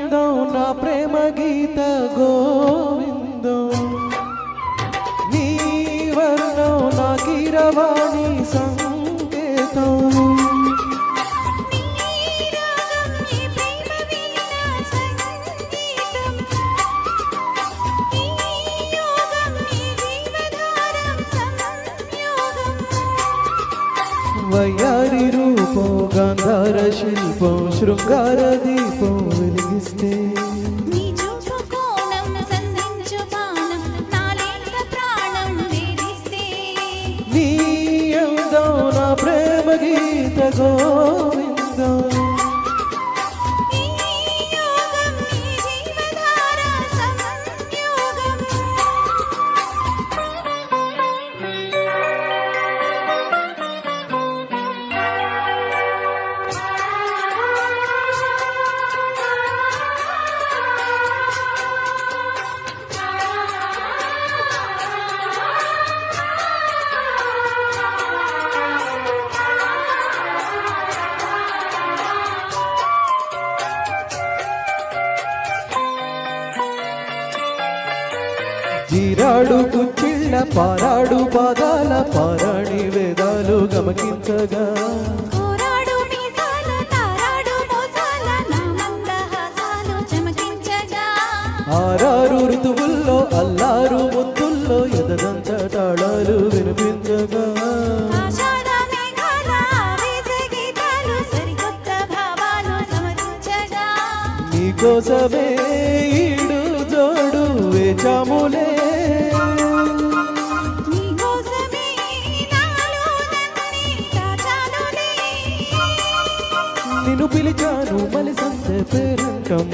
అందం నా ప్రేమ గీత గోవిందం నీ వర్ణం నా కీరవాణి సంకేతం వయ్యారి రూపం గాంధార శిల్పం శృంగార దీపం వెలిగిస్తే నీ అందం నా ప్రేమ గీత గోవిందం జీరాడు కుచ్చిళ్ళ పారాడు పాదాల పారాణి వేదాలు గమకించగా ఆరారు ఋతువుల్లో అల్లారు ముద్దుల్లో ఎదనంత తాళాలు వినిపించగా నీకోసమే ఈడు జోడు వేచాములే నిన్ను పిలిచాను మలి సంత పేరంటం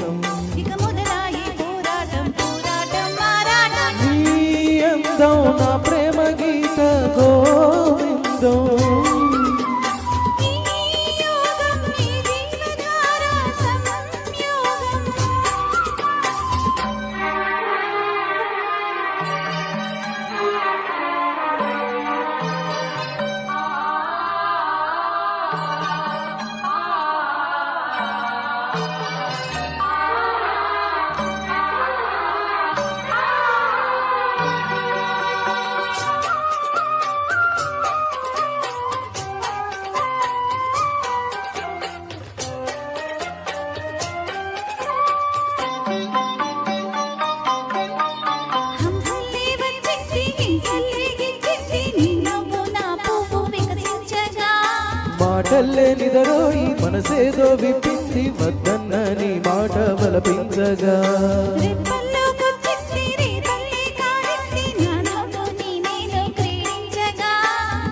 నీ అందం నా ప్రేమ గీత గోవిందం మాటల్లే నిదరోయి మనసేదో విప్పింది వద్దన్న నీ మాట బలపించగా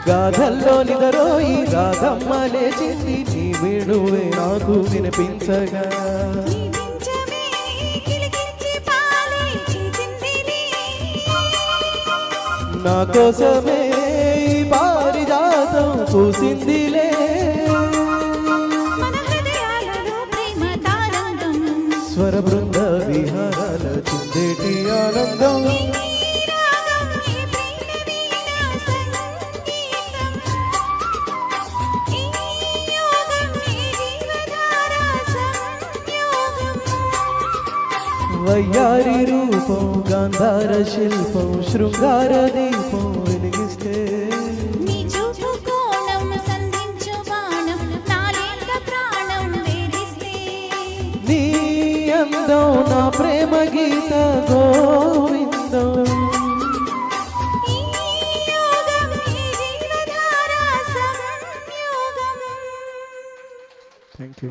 గాథల్లో నిదరోయి రాధమ్మ లేచింది నీ వేణువే నాకు వినిపించగా నా కోసమే పారిజాతం పూసిందిలే స్వర బృంద విహారాల చిందేటి ఆనందం వయ్యారి రూపం గాంధార శిల్పం శృంగార దీపం వెలిగిస్తే నీ అందం నా ప్రేమ గీత గోవిందం థ్యాంక్ యూ